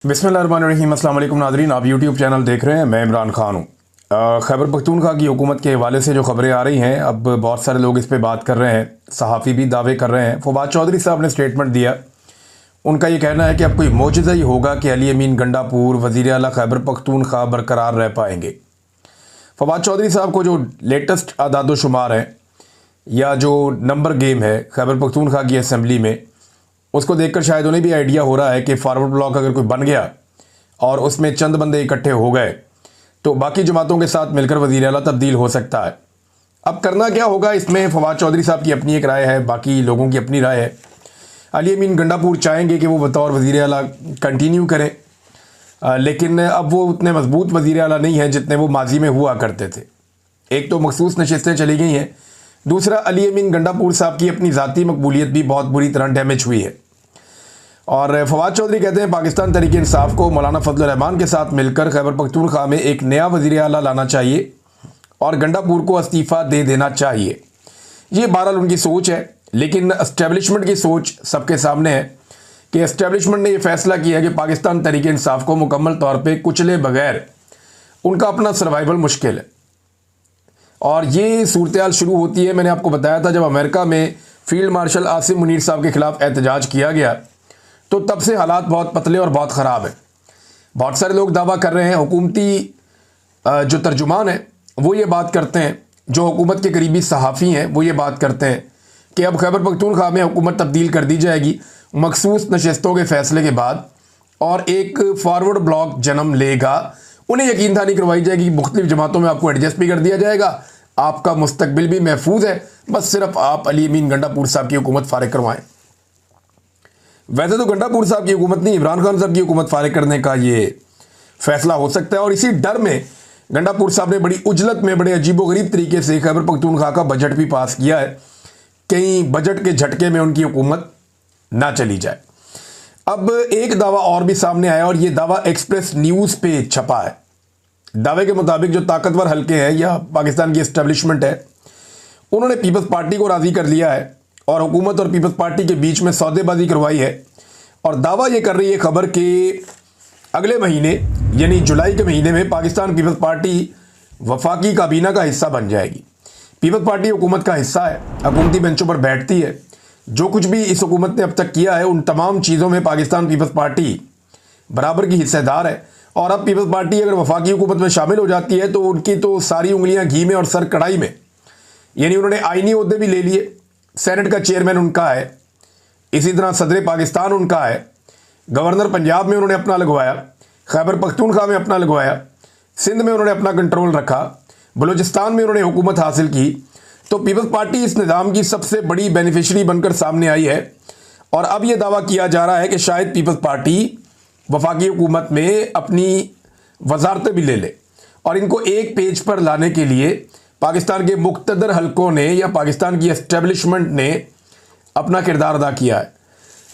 बिस्मिल्लाहिर्रहमानिर्रहीम। अस्सलाम वालेकुम नाज़रीन, आप यूट्यूब चैनल देख रहे हैं। मैं इमरान खान हूँ। खैबर पख्तूनख्वा की हुकूमत के हवाले से जो खबरें आ रही हैं, अब बहुत सारे लोग इस पे बात कर रहे हैं, सहाफ़ी भी दावे कर रहे हैं। फवाद चौधरी साहब ने स्टेटमेंट दिया। उनका ये कहना है कि अब कोई मोजज़ा ही होगा कि अली अमीन गंडापुर वज़ीर आला खैबर पख्तूनख्वा बरकरार रह पाएंगे। फवाद चौधरी साहब को जो लेटेस्ट आदाद-ओ-शुमार हैं या जो नंबर गेम है खैबर पख्तूनख्वा की असम्बली में, उसको देखकर शायद उन्हें भी आइडिया हो रहा है कि फारवर्ड ब्लॉक अगर कोई बन गया और उसमें चंद बंदे इकट्ठे हो गए तो बाकी जमातों के साथ मिलकर वज़ीर आला तब्दील हो सकता है। अब करना क्या होगा, इसमें फवाद चौधरी साहब की अपनी एक राय है, बाकी लोगों की अपनी राय है। अली अमीन गंडापुर चाहेंगे कि वो बतौर वज़ीर आला कंटिन्यू करें, लेकिन अब वो उतने मजबूत वज़ीर आला नहीं हैं जितने वो माजी में हुआ करते थे। एक तो मखसूस नशिस्तें चली गई हैं, दूसरा अली अमीन गंडापुर साहब की अपनी ज़ाती मकबूलियत भी बहुत बुरी तरह डैमेज हुई है। और फवाद चौधरी कहते हैं पाकिस्तान तहरीक इंसाफ को मौलाना फजल रहमान के साथ मिलकर खैबर पख्तूनख्वा में एक नया वज़ीर आला लाना चाहिए और गंडापुर को इस्तीफ़ा दे देना चाहिए। ये बहरहाल उनकी सोच है, लेकिन एस्टेब्लिशमेंट की सोच सबके सामने है कि एस्टेब्लिशमेंट ने यह फैसला किया कि पाकिस्तान तहरीक इंसाफ को मुकम्मल तौर पर कुचले बगैर उनका अपना सर्वाइवल मुश्किल है। और ये सूरत हाल शुरू होती है, मैंने आपको बताया था, जब अमेरिका में फील्ड मार्शल आसिम मुनीर साहब के खिलाफ एहतजाज किया गया तो तब से हालात बहुत पतले और बहुत ख़राब हैं। बहुत सारे लोग दावा कर रहे हैं, हुकूमती जो तर्जुमान हैं वो ये बात करते हैं, जो हुकूमत के करीबी सहाफ़ी हैं वो ये बात करते हैं कि अब खैबर पख्तूनख्वा में हुकूमत तब्दील कर दी जाएगी मखसूस नशस्तों के फ़ैसले के बाद और एक फॉरवर्ड ब्लॉक जन्म लेगा। उन्हें यकीन दहानी करवाई जाएगी, मुख्तलिफ जमातों में आपको एडजस्ट भी कर दिया जाएगा, आपका मुस्तकबिल भी महफूज है, बस सिर्फ आप अली अमीन गंडापुर साहब की हुकूमत फारिग करवाएं। वैसे तो गंडापुर साहब की हुकूमत नहीं, इमरान खान साहब की हुकूमत फारिग करने का ये फैसला हो सकता है। और इसी डर में गंडापुर साहब ने बड़ी उजलत में बड़े अजीबोगरीब तरीके से खैबर पख्तूनख्वा का बजट भी पास किया है, कहीं बजट के झटके में उनकी हुकूमत ना चली जाए। अब एक दावा और भी सामने आया और ये दावा एक्सप्रेस न्यूज़ पे छपा है। दावे के मुताबिक जो ताकतवर हल्के हैं या पाकिस्तान की एस्टेब्लिशमेंट है, उन्होंने पीपल्स पार्टी को राज़ी कर लिया है और हुकूमत और पीपल्स पार्टी के बीच में सौदेबाजी करवाई है। और दावा ये कर रही है खबर कि अगले महीने यानी जुलाई के महीने में पाकिस्तान पीपल्स पार्टी वफाकी काबीना का हिस्सा बन जाएगी। पीपल्स पार्टी हुकूमत का हिस्सा है, हुकूमती बेंचों पर बैठती है। जो कुछ भी इस हुकूमत ने अब तक किया है उन तमाम चीज़ों में पाकिस्तान पीपल्स पार्टी बराबर की हिस्सेदार है। और अब पीपल्स पार्टी अगर वफाकी हुकूमत में शामिल हो जाती है तो उनकी तो सारी उंगलियां घी में और सर कढ़ाई में, यानी उन्होंने आईनी ओहदे भी ले लिए, सेनेट का चेयरमैन उनका है, इसी तरह सदर पाकिस्तान उनका है, गवर्नर पंजाब में उन्होंने अपना लगवाया, खैबर पख्तूनख्वा में अपना लगवाया, सिंध में उन्होंने अपना कंट्रोल रखा, बलूचिस्तान में उन्होंने हुकूमत हासिल की। तो पीपल्स पार्टी इस निज़ाम की सबसे बड़ी बेनिफिशरी बनकर सामने आई है। और अब यह दावा किया जा रहा है कि शायद पीपल्स पार्टी वफाकी हुकूमत में अपनी वजारतें भी ले ले और इनको एक पेज पर लाने के लिए पाकिस्तान के मुक़्तदर हलकों ने या पाकिस्तान की एस्टेब्लिशमेंट ने अपना किरदार अदा किया है।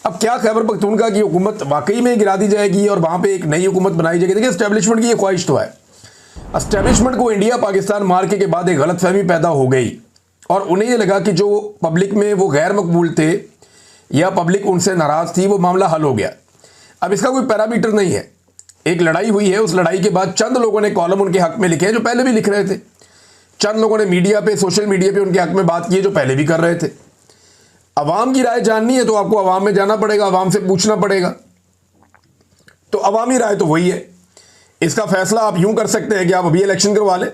अब क्या खैबर पख्तूनख्वा की हुकूमत वाकई में गिरा दी जाएगी और वहाँ पे एक नई हुकूमत बनाई जाएगी? देखिए, एस्टेब्लिशमेंट की ये ख्वाहिश तो है। एस्टेब्लिशमेंट को इंडिया पाकिस्तान मार्के के बाद एक गलतफहमी पैदा हो गई और उन्हें ये लगा कि जो पब्लिक में वो गैर मकबूल थे या पब्लिक उनसे नाराज़ थी, वो मामला हल हो गया। अब इसका कोई पैरामीटर नहीं है, एक लड़ाई हुई है, उस लड़ाई के बाद चंद लोगों ने कॉलम उनके हक में लिखे हैं जो पहले भी लिख रहे थे, चंद लोगों ने मीडिया पे, सोशल मीडिया पे उनके हक में बात की है जो पहले भी कर रहे थे। अवाम की राय जाननी है तो आपको अवाम में जाना पड़ेगा, अवाम से पूछना पड़ेगा। तो अवामी राय तो वही है। इसका फैसला आप यूं कर सकते हैं कि आप अभी इलेक्शन करवा लें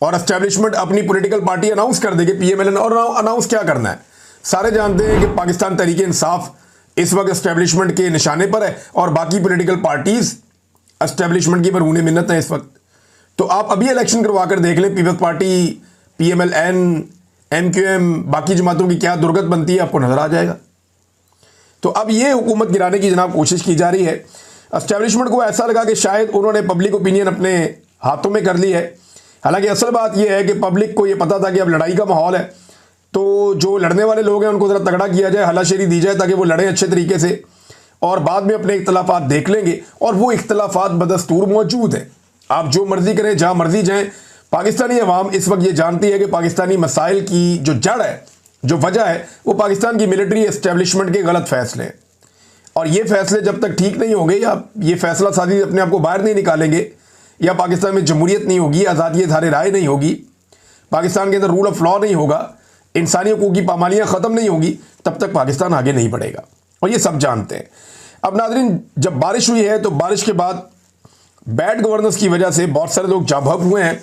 और एस्टेब्लिशमेंट अपनी पॉलिटिकल पार्टी अनाउंस कर देगी, पीएमएल। और अनाउंस क्या करना है, सारे जानते हैं कि पाकिस्तान तहरीक इंसाफ इस वक्त एस्टेब्लिशमेंट के निशाने पर है और बाकी पॉलिटिकल पार्टीज एस्टेब्लिशमेंट की मरहून मिन्नत है इस वक्त। तो आप अभी इलेक्शन करवा कर देख लें, पीपल्स पार्टी, पीएमएल-एन, एमक्यूएम, बाकी जमातों की क्या दुर्गत बनती है, आपको नजर आ जाएगा। तो अब ये हुकूमत गिराने की जनाब कोशिश की जा रही है। एस्टेब्लिशमेंट को ऐसा लगा कि शायद उन्होंने पब्लिक ओपिनियन अपने हाथों में कर ली है। हालांकि असल बात यह है कि पब्लिक को यह पता था कि अब लड़ाई का माहौल है, तो जो लड़ने वाले लोग हैं उनको ज़रा तगड़ा किया जाए, हलाशेरी दी जाए ताकि वो लड़ें अच्छे तरीके से और बाद में अपने इख्तलाफात देख लेंगे। और वो इख्तलाफात बदस्तूर मौजूद हैं, आप जो मर्जी करें, जहाँ मर्जी जाएं। पाकिस्तानी अवाम इस वक्त ये जानती है कि पाकिस्तानी मसाइल की जो जड़ है, जो वजह है, वो पाकिस्तान की मिलिट्री एस्टेब्लिशमेंट के गलत फैसले हैं। और ये फैसले जब तक ठीक नहीं होंगे या ये फैसला साजी अपने आप को बाहर नहीं निकालेंगे या पाकिस्तान में जमहूरियत नहीं होगी, आज़ादी धारे राय नहीं होगी, पाकिस्तान के अंदर रूल ऑफ लॉ नहीं होगा, इंसानी हकूक़ की पामालियाँ ख़त्म नहीं होगी, तब तक पाकिस्तान आगे नहीं बढ़ेगा और ये सब जानते हैं। अब नाज़रीन, जब बारिश हुई है तो बारिश के बाद बैड गवर्नेंस की वजह से बहुत सारे लोग जाबहक हुए हैं।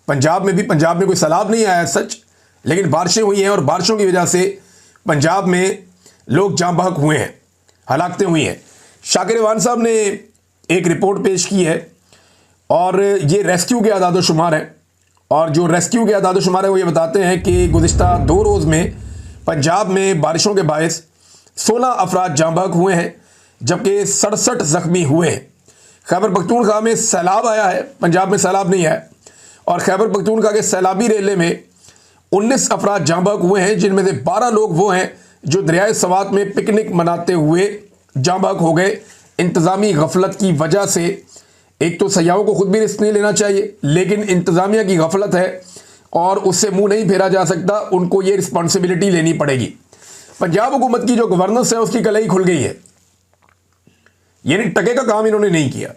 पंजाब में भी, पंजाब में कोई सैलाब नहीं आया सच, लेकिन बारिशें हुई हैं और बारिशों की वजह से पंजाब में लोग जाबहक हुए हैं, हलाकतें हुई हैं। शाकिर रवान साहब ने एक रिपोर्ट पेश की है और ये रेस्क्यू के आदाद-ओ-शुमार हैं और जो रेस्क्यू के आदाद-ओ-शुमार है वो ये बताते हैं कि गुज़िश्ता 2 रोज़ में पंजाब में बारिशों के बायस 16 अफराद जाँ बहक हुए हैं जबकि 67 ज़ख्मी हुए हैं। खैबर पख्तूनख्वा में सैलाब आया है, पंजाब में सैलाब नहीं आया और खैबर पख्तूनख्वा के सैलाबी रेले में 19 अफराद जाँ बहक हुए हैं, जिनमें से 12 लोग वो हैं जो दरियाए सवात में पिकनिक मनाते हुए जाँ बहक हो गए। इंतज़ामी गफलत की वजह से, एक तो सयाहों को खुद भी रिस्क नहीं लेना चाहिए, लेकिन इंतज़ामिया की गफलत है और उससे मुंह नहीं फेरा जा सकता, उनको ये रिस्पॉन्सिबिलिटी लेनी पड़ेगी। पंजाब हुकूमत की जो गवर्नेंस है उसकी कलाई खुल गई है, यानी टके का काम इन्होंने नहीं किया।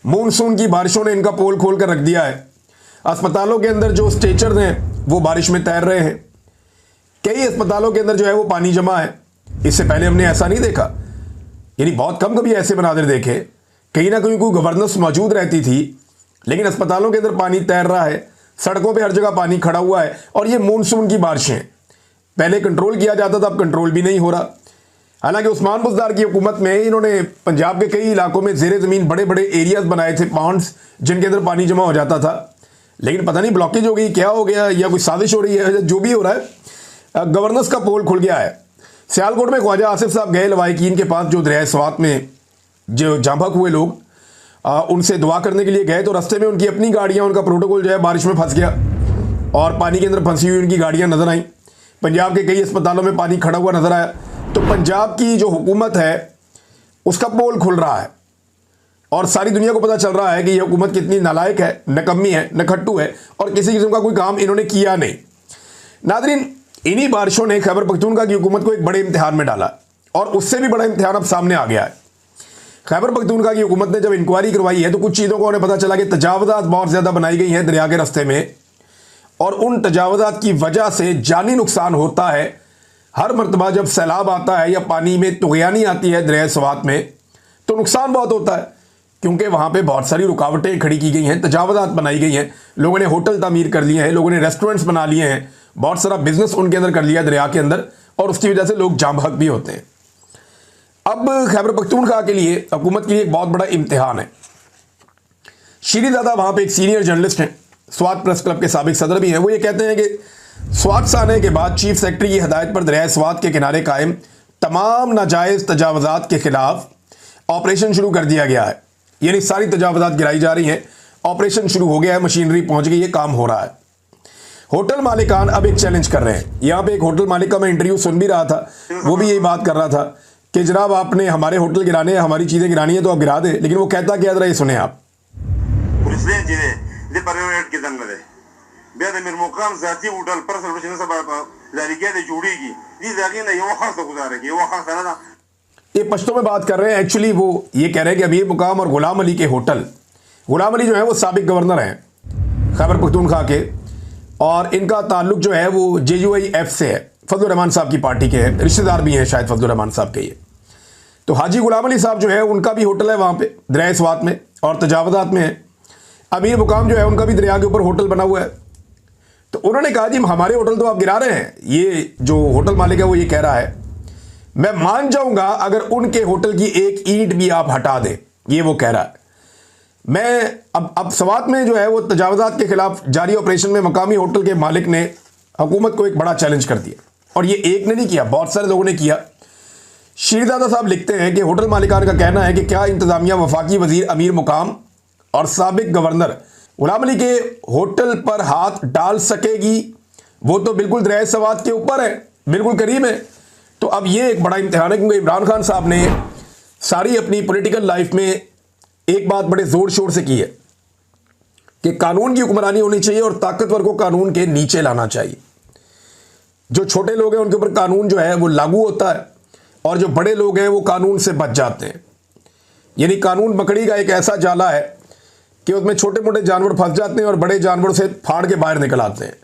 मानसून की बारिशों ने इनका पोल खोल कर रख दिया है। अस्पतालों के अंदर जो स्ट्रेचर्स हैं वो बारिश में तैर रहे हैं, कई अस्पतालों के अंदर जो है वो पानी जमा है। इससे पहले हमने ऐसा नहीं देखा, यानी बहुत कम कभी ऐसे मनाजिर देखे। कहीं ना कहीं कोई गवर्नेंस मौजूद रहती थी, लेकिन अस्पतालों के अंदर पानी तैर रहा है, सड़कों पे हर जगह पानी खड़ा हुआ है और ये मानसून की बारिशें। पहले कंट्रोल किया जाता था, अब कंट्रोल भी नहीं हो रहा। हालांकि उस्मान बुज़दार की हुकूमत में इन्होंने पंजाब के कई इलाकों में ज़ेरे ज़मीन बड़े बड़े एरियाज बनाए थे, पॉन्ड्स, जिनके अंदर पानी जमा हो जाता था, लेकिन पता नहीं ब्लॉकेज हो गई, क्या हो गया, या कोई साजिश हो रही है, जो भी हो रहा है, गवर्नेंस का पोल खुल गया है। सियालकोट में ख्वाजा आसिफ साहब गए लवाहिकीन के पास, जो दरियाए सवात में जो जाँ बहक हुए लोग, उनसे दुआ करने के लिए गए तो रास्ते में उनकी अपनी गाड़ियाँ, उनका प्रोटोकॉल जो है बारिश में फंस गया और पानी के अंदर फंसी हुई उनकी गाड़ियाँ नजर आई। पंजाब के कई अस्पतालों में पानी खड़ा हुआ नजर आया। तो पंजाब की जो हुकूमत है उसका पोल खुल रहा है और सारी दुनिया को पता चल रहा है कि यह हुकूमत कितनी नालायक है, नकम्मी है, नखट्टू है और किसी किस्म का कोई काम इन्होंने किया नहीं। नाज़रीन, इन्हीं बारिशों ने खैबर पख्तूनख्वा की हुकूमत को एक बड़े इम्तिहान में डाला और उससे भी बड़ा इम्तिहान अब सामने आ गया है। खैबर पख्तूनख्वा की हुकूमत ने जब इंक्वायरी करवाई है तो कुछ चीज़ों को उन्हें पता चला कि तजावज़ात बहुत ज़्यादा बनाई गई हैं दरिया के रास्ते में और उन तजावज़ात की वजह से जानी नुकसान होता है। हर मरतबा जब सैलाब आता है या पानी में तुग़यानी आती है दरिया सवात में तो नुकसान बहुत होता है, क्योंकि वहाँ पे बहुत सारी रुकावटें खड़ी की गई हैं, तजावज़ात बनाई गई हैं, लोगों ने होटल तामीर कर लिए हैं, लोगों ने रेस्टोरेंट्स बना लिए हैं, बहुत सारा बिजनेस उनके अंदर कर लिया दरिया के अंदर और उसकी वजह से लोग जाँ बहक भी होते हैं। अब खैबर पख्तूनख्वा के लिए, हुकूमत के लिए एक बहुत बड़ा इम्तिहान है। शीरीज़ादा वहाँ पे एक सीनियर जर्नलिस्ट हैं, स्वात प्रेस क्लब के साबिक सदर भी हैं। वो ये कहते हैं कि स्वात से आने के बाद चीफ सेक्रेटरी की हदायत पर दरिया स्वात के किनारे कायम तमाम नाजायज़ तजावज़ात के खिलाफ ऑपरेशन शुरू कर दिया गया है, यानी सारी तजावज़ात गिराई जा रही हैं, ऑपरेशन शुरू हो गया है, मशीनरी पहुँच गई है, काम हो रहा है। होटल मालिकान अब एक चैलेंज कर रहे हैं। यहाँ पे एक होटल मालिक का मैं इंटरव्यू सुन भी रहा था, वो भी यही बात कर रहा था कि जनाब आपने हमारे होटल गिराने हैं, हमारी चीज़ें गिरानी है तो आप गिरा दें, लेकिन वो कहता क्या जरा ये सुने आप। ये पश्तो में बात कर रहे हैं। एक्चुअली वो ये कह रहे हैं कि अमीर मुकाम और गुलाम अली के होटल, गुलाम अली जो है वो साबिक गवर्नर हैं खैबर पख्तूनख्वा के और इनका ताल्लुक जो है वो JUIF से है, फजलुर रहमान साहब की पार्टी के हैं, रिश्तेदार भी हैं शायद फजलुर रहमान साहब के। ये तो हाजी गुलाम अली साहब जो है उनका भी होटल है वहाँ पे दरिया सवात में और तजावज़ात में है। अमीर मुकाम जो है उनका भी दरिया के ऊपर होटल बना हुआ है। तो उन्होंने कहा जी हमारे होटल तो आप गिरा रहे हैं। ये जो होटल मालिक है वो ये कह रहा है मैं मान जाऊंगा अगर उनके होटल की एक ईंट भी आप हटा दें, ये वो कह रहा है। मैं अब सवात में जो है वो तजावज़ात के खिलाफ जारी ऑपरेशन में मकामी होटल के मालिक ने हुकूमत को एक बड़ा चैलेंज कर दिया और ये एक ने नहीं किया, बहुत सारे लोगों ने किया। शीरज़ादा साहब लिखते हैं कि होटल मालिकान का कहना है कि क्या इंतज़ामिया वफाकी वज़ीर अमीर मुकाम और साबिक गवर्नर गुलाम अली के होटल पर हाथ डाल सकेगी? वो तो बिल्कुल दरिया सवात के ऊपर है, बिल्कुल करीब है। तो अब ये एक बड़ा इम्तिहान है, क्योंकि इमरान खान साहब ने सारी अपनी पॉलिटिकल लाइफ में एक बात बड़े ज़ोर शोर से की है कि कानून की हुक्मरानी होनी चाहिए और ताकतवर को कानून के नीचे लाना चाहिए। जो छोटे लोग हैं उनके ऊपर कानून जो है वो लागू होता है और जो बड़े लोग हैं वो कानून से बच जाते हैं। यानी कानून मकड़ी का एक ऐसा जाला है कि उसमें छोटे मोटे जानवर फंस जाते हैं और बड़े जानवर से फाड़ के बाहर निकल आते हैं।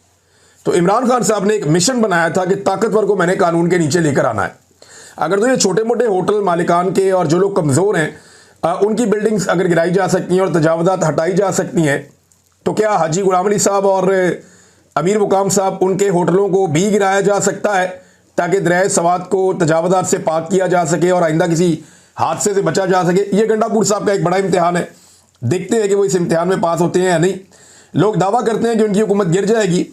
तो इमरान खान साहब ने एक मिशन बनाया था कि ताकतवर को मैंने कानून के नीचे लेकर आना है। अगर तो ये छोटे मोटे होटल मालिकान के और जो लोग कमज़ोर हैं उनकी बिल्डिंग्स अगर गिराई जा सकती हैं और तजावज़ात हटाई जा सकती हैं, तो क्या हाजी गुलाम अली साहब और अमीर मुकाम साहब उनके होटलों को भी गिराया जा सकता है ताकि दरियाए सवात को तजावज़ात से पाक किया जा सके और आइंदा किसी हादसे से बचा जा सके। ये गंडापुर साहब का एक बड़ा इम्तिहान है, देखते हैं कि वो इस इम्तिहान में पास होते हैं या नहीं। लोग दावा करते हैं कि उनकी हुकूमत गिर जाएगी,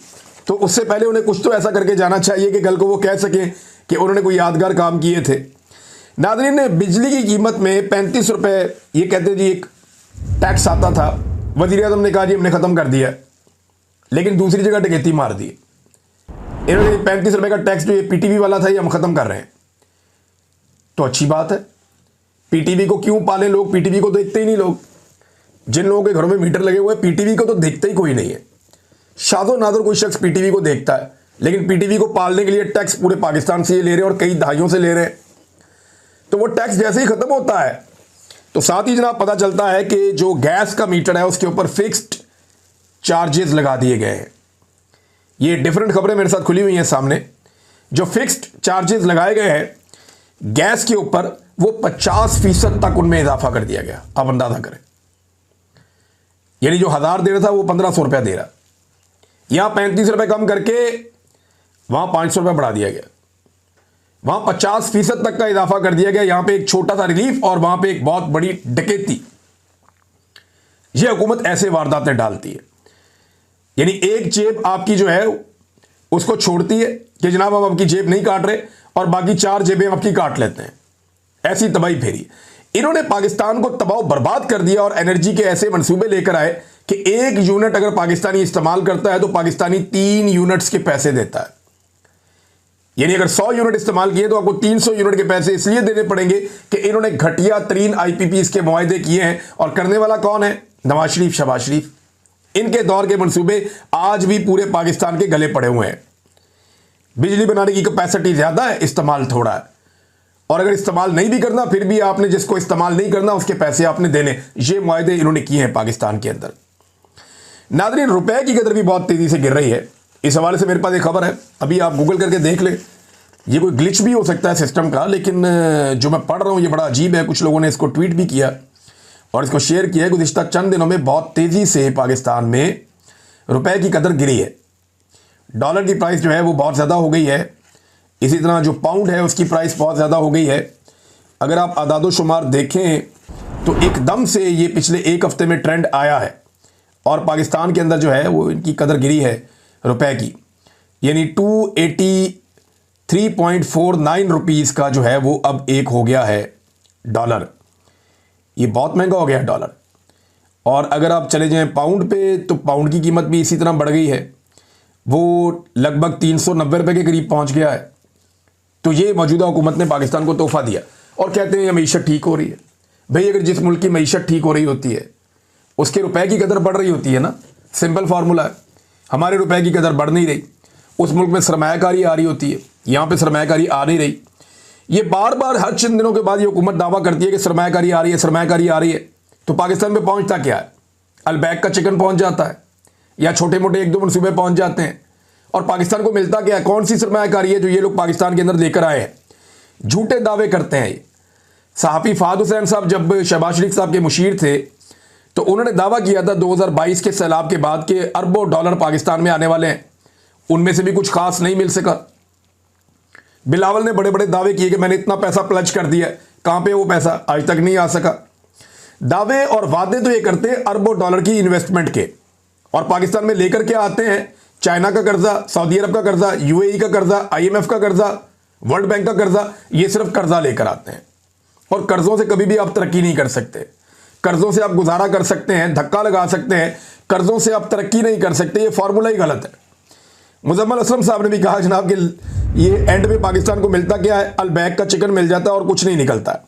तो उससे पहले उन्हें कुछ तो ऐसा करके जाना चाहिए कि कल को वो कह सकें कि उन्होंने कोई यादगार काम किए थे। नाज़रीन, ने बिजली की कीमत में 35 रुपये ये कहते जी एक टैक्स आता था, वज़ीर-ए-आज़म ने कहा जी हमने ख़त्म कर दिया, लेकिन दूसरी जगह डकैती मार दी। इन्होंने 35 रुपये का टैक्स जो ये पीटीवी वाला था ये हम ख़त्म कर रहे हैं। तो अच्छी बात है, पीटीवी को क्यों पालें लोग? पीटीवी को देखते ही नहीं लोग। जिन लोगों के घरों में मीटर लगे हुए हैं पीटीवी को तो देखते ही कोई नहीं है। शादो नादर कोई शख्स पीटीवी को देखता है, लेकिन पीटीवी को पालने के लिए टैक्स पूरे पाकिस्तान से ये ले रहे हैं और कई दहाइयों से ले रहे हैं। तो वो टैक्स जैसे ही ख़त्म होता है तो साथ ही जनाब पता चलता है कि जो गैस का मीटर है उसके ऊपर फिक्स्ड चार्जेस लगा दिए गए हैं। ये डिफरेंट खबरें मेरे साथ खुली हुई हैं सामने। जो फिक्स्ड चार्जेस लगाए गए हैं गैस के ऊपर, वो 50% तक उनमें इजाफा कर दिया गया। आप अंदाजा करें, यानी जो 1000 दे रहा था वो 1500 रुपया दे रहा। यहां 35 रुपये कम करके वहां 500 रुपये बढ़ा दिया गया। वहां 50% तक का इजाफा कर दिया गया। यहां पे एक छोटा सा रिलीफ और वहां पे एक बहुत बड़ी डकैती। यह हुकूमत ऐसे वारदातें डालती है, यानी एक जेब आपकी जो है उसको छोड़ती है कि जनाब हम आपकी जेब नहीं काट रहे, और बाकी 4 जेबें आपकी काट लेते हैं। ऐसी तबाही फेरी। इन्होंने पाकिस्तान को तबाह बर्बाद कर दिया और एनर्जी के ऐसे मंसूबे लेकर आए कि 1 यूनिट अगर पाकिस्तानी इस्तेमाल करता है तो पाकिस्तानी 3 यूनिट्स के पैसे देता है। यानी अगर 100 यूनिट इस्तेमाल किए तो आपको 300 यूनिट के पैसे इसलिए देने पड़ेंगे कि इन्होंने घटिया तरीन आईपीपीस के मुआहदे किए हैं। और करने वाला कौन है? नवाज शरीफ, शहबाज शरीफ। इनके दौर के मंसूबे आज भी पूरे पाकिस्तान के गले पड़े हुए हैं। बिजली बनाने की कैपेसिटी ज्यादा है, इस्तेमाल थोड़ा है, और अगर इस्तेमाल नहीं भी करना फिर भी आपने जिसको इस्तेमाल नहीं करना उसके पैसे आपने देने। ये मुआहदे इन्होंने किए हैं पाकिस्तान के अंदर। नाज़रीन, रुपए की कदर भी बहुत तेजी से गिर रही है। इस हवाले से मेरे पास एक खबर है, अभी आप गूगल करके देख लें। ये कोई ग्लिच भी हो सकता है सिस्टम का, लेकिन जो मैं पढ़ रहा हूँ ये बड़ा अजीब है। कुछ लोगों ने इसको ट्वीट भी किया और इसको शेयर किया है। गुज़िश्ता चंद दिनों में बहुत तेज़ी से पाकिस्तान में रुपए की कदर गिरी है। डॉलर की प्राइस जो है वो बहुत ज़्यादा हो गई है। इसी तरह जो पाउंड है उसकी प्राइस बहुत ज़्यादा हो गई है। अगर आप आदादो शुमार देखें तो एकदम से ये पिछले 1 हफ्ते में ट्रेंड आया है और पाकिस्तान के अंदर जो है वो इनकी कदर गिरी है रुपए की। यानी 283.49 रुपीज़ का जो है वो अब एक हो गया है डॉलर। ये बहुत महंगा हो गया है डॉलर। और अगर आप चले जाएं पाउंड पे तो पाउंड की कीमत भी इसी तरह बढ़ गई है, वो लगभग 390 रुपये के करीब पहुंच गया है। तो ये मौजूदा हुकूमत ने पाकिस्तान को तोहफा दिया और कहते हैं मीशत ठीक हो रही है। भाई अगर जिस मुल्क की मीशत ठीक हो रही होती है उसके रुपए की कदर बढ़ रही होती है ना, सिंपल फार्मूला है। हमारे रुपए की कदर बढ़ नहीं रही, उस मुल्क में सरमायाकारी आ रही होती है, यहाँ पे सरमायाकारी आ नहीं रही। ये बार बार हर चंद दिनों के बाद ये हुकूमत दावा करती है कि सरमायाकारी आ रही है, सरमायाकारी आ रही है। तो पाकिस्तान में पहुंचता क्या है? अलबैक का चिकन पहुंच जाता है या छोटे मोटे 1-2 मनसूबे पहुंच जाते हैं। और पाकिस्तान को मिलता क्या है? कौन सी सरमायाकारी है जो ये लोग पाकिस्तान के अंदर लेकर आए हैं? झूठे दावे करते हैं ये। सहाफ़ी फ़ाद हुसैन साहब जब शहबाज शरीफ साहब के मुशीर थे तो उन्होंने दावा किया था 2022 के सैलाब के बाद के अरबों डॉलर पाकिस्तान में आने वाले हैं। उनमें से भी कुछ खास नहीं मिल सका। बिलावल ने बड़े बड़े दावे किए कि मैंने इतना पैसा प्लज कर दिया, कहाँ पे वो पैसा? आज तक नहीं आ सका। दावे और वादे तो ये करते हैं अरबों डॉलर की इन्वेस्टमेंट के, और पाकिस्तान में लेकर क्या आते हैं? चाइना का कर्जा, सऊदी अरब का कर्जा, यूएई का कर्जा, IMF का कर्जा, वर्ल्ड बैंक का कर्जा। ये सिर्फ कर्जा लेकर आते हैं और कर्जों से कभी भी आप तरक्की नहीं कर सकते। कर्जों से आप गुजारा कर सकते हैं, धक्का लगा सकते हैं, कर्जों से आप तरक्की नहीं कर सकते। ये फॉर्मूला ही गलत है। मुजम्मल असलम साहब ने भी कहा जनाब कि ये एंड में पाकिस्तान को मिलता क्या है? अलबैक का चिकन मिल जाता है और कुछ नहीं निकलता है।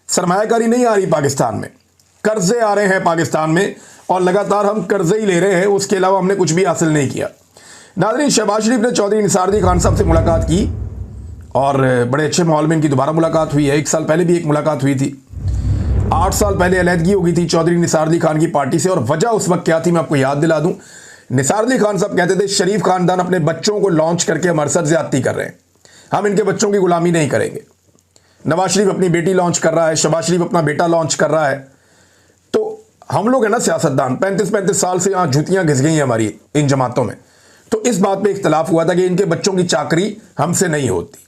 सरमायाकारी नहीं आ रही पाकिस्तान में, कर्जे आ रहे हैं पाकिस्तान में और लगातार हम कर्जे ही ले रहे हैं, उसके अलावा हमने कुछ भी हासिल नहीं किया। नाज़रीन, शहबाज शरीफ ने चौधरी निसार अली खान साहब से मुलाकात की और बड़े अच्छे माहौल में इनकी दोबारा मुलाकात हुई है। 1 साल पहले भी एक मुलाकात हुई थी। 8 साल पहले अलहदगी हो गई थी चौधरी निसार अली खान की पार्टी से, और वजह उस वक्त क्या थी मैं आपको याद दिला दूं। निसार अली खान साहब कहते थे शरीफ खानदान अपने बच्चों को लॉन्च करके हमारे साथ ज्यादती कर रहे हैं, हम इनके बच्चों की गुलामी नहीं करेंगे। नवाज शरीफ अपनी बेटी लॉन्च कर रहा है, शहबाज शरीफ अपना बेटा लॉन्च कर रहा है। तो हम लोग है ना सियासतदान, 35-35 साल से यहाँ जूतियां घिस गई हैं हमारी इन जमातों में। तो इस बात पे इख्तलाफ हुआ था कि इनके बच्चों की चाकरी हमसे नहीं होती।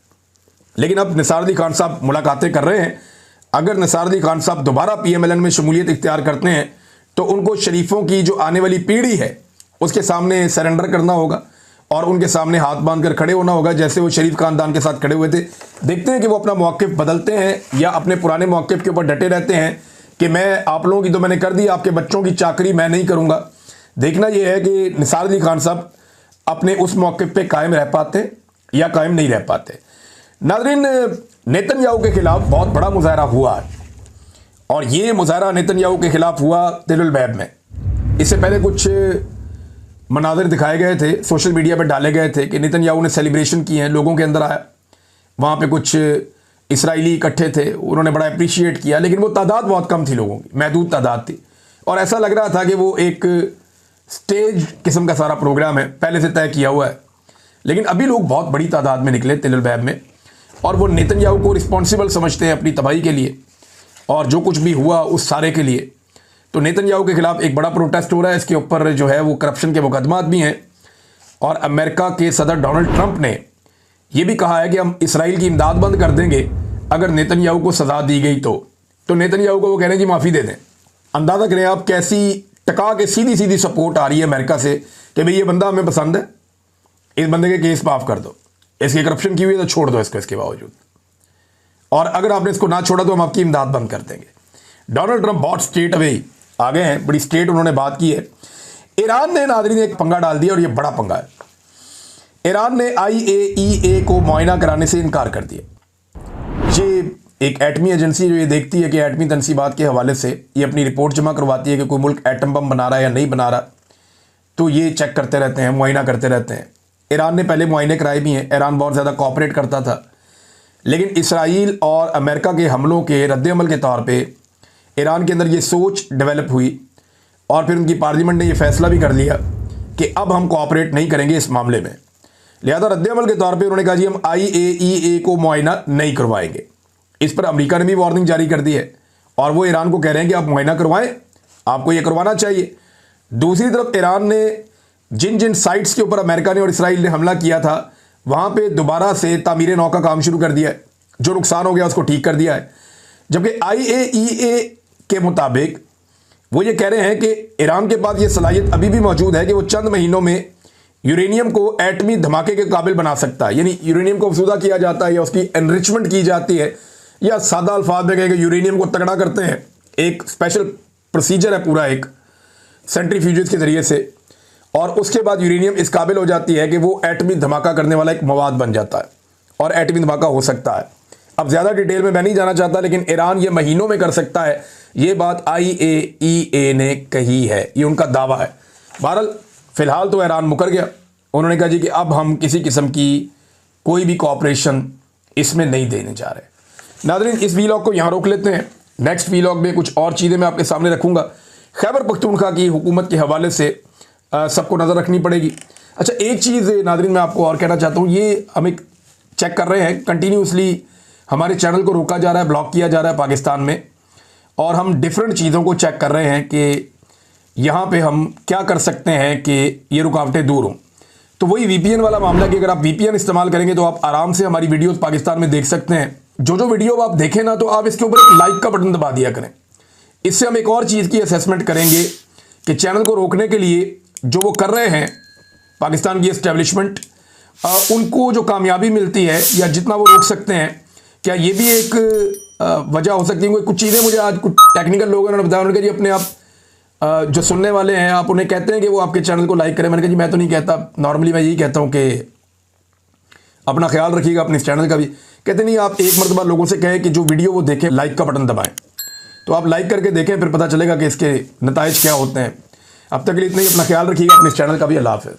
लेकिन अब निसार अली खान साहब मुलाकातें कर रहे हैं। अगर निसार अली खान साहब दोबारा PMLN में शमूलियत इख्तियार करते हैं तो उनको शरीफों की जो आने वाली पीढ़ी है उसके सामने सरेंडर करना होगा और उनके सामने हाथ बांध कर खड़े होना होगा, जैसे वो शरीफ खानदान के साथ खड़े हुए थे। देखते हैं कि वो अपना मौक़िफ़ बदलते हैं या अपने पुराने मौक़िफ़ के ऊपर डटे रहते हैं कि मैं आप लोगों की तो मैंने कर दी, आपके बच्चों की चाकरी मैं नहीं करूँगा। देखना यह है कि निसार अली खान साहब अपने उस मौक़िफ़ पे कायम रह पाते या कायम नहीं रह पाते। नाज़रीन, नेतन्याहू के खिलाफ बहुत बड़ा मुजाहरा हुआ और ये मुजाहरा नेतन्याहू के खिलाफ हुआ तिल अल बैब में। इससे पहले कुछ मनाज़िर दिखाए गए थे, सोशल मीडिया पर डाले गए थे कि नेतन्याहू ने सेलिब्रेशन किए हैं, लोगों के अंदर आया, वहाँ पे कुछ इसराइली इकट्ठे थे, उन्होंने बड़ा अप्रिशिएट किया, लेकिन वो तादाद बहुत कम थी लोगों की, महदूद तादाद थी और ऐसा लग रहा था कि वो एक स्टेज किस्म का सारा प्रोग्राम है, पहले से तय किया हुआ है। लेकिन अभी लोग बहुत बड़ी तादाद में निकले तिल अल बैब में और वो नेतन्याहू को रिस्पॉन्सिबल समझते हैं अपनी तबाही के लिए और जो कुछ भी हुआ उस सारे के लिए। तो नेतन्याहू के खिलाफ एक बड़ा प्रोटेस्ट हो रहा है, इसके ऊपर जो है वो करप्शन के मुकदमात भी हैं और अमेरिका के सदर डोनाल्ड ट्रंप ने ये भी कहा है कि हम इसराइल की इमदाद बंद कर देंगे अगर नेतन्याहू को सज़ा दी गई तो नेतन्याहू को वो कह रहे हैं कि माफ़ी दे दें। अंदाज़ा करें आप कैसी टका के सीधी सीधी सपोर्ट आ रही है अमेरिका से कि भाई ये बंदा हमें पसंद है, इस बंदे के केस माफ़ कर दो, इसकी करप्शन की हुई है तो छोड़ दो इसको इसके बावजूद, और अगर आपने इसको ना छोड़ा तो हम आपकी इमदाद बंद कर देंगे। डोनाल्ड ट्रंप बहुत स्ट्रेट अवे आ गए हैं, बड़ी स्ट्रेट उन्होंने बात की है। ईरान ने नाज़रीन एक पंगा डाल दिया और ये बड़ा पंगा है। ईरान ने IAEA को मुआयना कराने से इनकार कर दिया। ये एक एटमी एजेंसी जो ये देखती है कि एटमी तनसीबात के हवाले से ये अपनी रिपोर्ट जमा करवाती है कि कोई मुल्क एटम बम बना रहा है या नहीं बना रहा, तो ये चेक करते रहते हैं, मुआयना करते रहते हैं। ईरान ने पहले मुआयने कराए भी हैं, ईरान बहुत ज़्यादा कोऑपरेट करता था, लेकिन इसराइल और अमेरिका के हमलों के रद्द-ए-अमल के तौर पे ईरान के अंदर ये सोच डेवलप हुई और फिर उनकी पार्लियामेंट ने ये फैसला भी कर लिया कि अब हम कोऑपरेट नहीं करेंगे इस मामले में। लिहाजा रद्द-ए-अमल के तौर पे उन्होंने कहा जी हम IAEA को मुआयना नहीं करवाएंगे। इस पर अमेरिका ने भी वार्निंग जारी कर दी है और वो ईरान को कह रहे हैं कि आप मुआयना करवाएं, आपको ये करवाना चाहिए। दूसरी तरफ ईरान ने जिन जिन साइट्स के ऊपर अमेरिका ने और इसराइल ने हमला किया था वहाँ पे दोबारा से तामीर नौ का काम शुरू कर दिया है, जो नुकसान हो गया उसको ठीक कर दिया है। जबकि IAEA के मुताबिक वो ये कह रहे हैं कि ईरान के पास ये सलाहियत अभी भी मौजूद है कि वो चंद महीनों में यूरेनियम को एटमी धमाके के काबिल बना सकता है। यानी यूरेनियम को अफसूदा किया जाता है या उसकी एनरिचमेंट की जाती है, या सादा अल्फाज में कहें कि यूरेनियम को तगड़ा करते हैं। एक स्पेशल प्रोसीजर है पूरा, एक सेंट्रीफ्यूजेस के ज़रिए से, और उसके बाद यूरेनियम इस काबिल हो जाती है कि वो एटमी धमाका करने वाला एक मवाद बन जाता है और एटमी धमाका हो सकता है। अब ज़्यादा डिटेल में मैं नहीं जाना चाहता, लेकिन ईरान ये महीनों में कर सकता है, ये बात IAEA ने कही है, ये उनका दावा है। बहरहाल फ़िलहाल तो ईरान मुकर गया, उन्होंने कहा जी कि अब हम किसी किस्म की कोई भी कोऑपरेशन इसमें नहीं देने जा रहे। नाज़रीन, इस वीलॉग को यहाँ रोक लेते हैं, नेक्स्ट वीलॉग में कुछ और चीज़ें मैं आपके सामने रखूँगा। खैबर पख्तूनख्वा की हुकूमत के हवाले से सबको नज़र रखनी पड़ेगी। अच्छा, एक चीज़ नाज़रीन मैं आपको और कहना चाहता हूँ, ये हम एक चेक कर रहे हैं, कंटिन्यूसली हमारे चैनल को रोका जा रहा है, ब्लॉक किया जा रहा है पाकिस्तान में, और हम डिफरेंट चीज़ों को चेक कर रहे हैं कि यहाँ पे हम क्या कर सकते हैं कि ये रुकावटें दूर हों। तो वही VPN वाला मामला कि अगर आप VPN इस्तेमाल करेंगे तो आप आराम से हमारी वीडियोस पाकिस्तान में देख सकते हैं। जो वीडियो आप देखें ना, तो आप इसके ऊपर एक लाइक का बटन दबा दिया करें। इससे हम एक और चीज़ की असेसमेंट करेंगे कि चैनल को रोकने के लिए जो वो कर रहे हैं पाकिस्तान की एस्टेब्लिशमेंट, उनको जो कामयाबी मिलती है या जितना वो रोक सकते हैं, क्या ये भी एक वजह हो सकती है। कुछ चीज़ें मुझे आज कुछ टेक्निकल लोगों ने बताया, उन्होंने कहा जी अपने आप जो सुनने वाले हैं आप उन्हें कहते हैं कि वो आपके चैनल को लाइक करें। मैंने कहा जी मैं तो नहीं कहता, नॉर्मली मैं यही कहता हूँ कि अपना ख्याल रखिएगा अपने इस चैनल का भी। कहते नहीं, आप एक मरतबा लोगों से कहें कि जो वीडियो वो देखें लाइक का बटन दबाएं, तो आप लाइक करके देखें, फिर पता चलेगा कि इसके नताइज क्या होते हैं। अब तक के लिए इतना ही, अपना ख्याल रखिएगा अपने इस चैनल का भी। अल्लाह हाफ़िज़।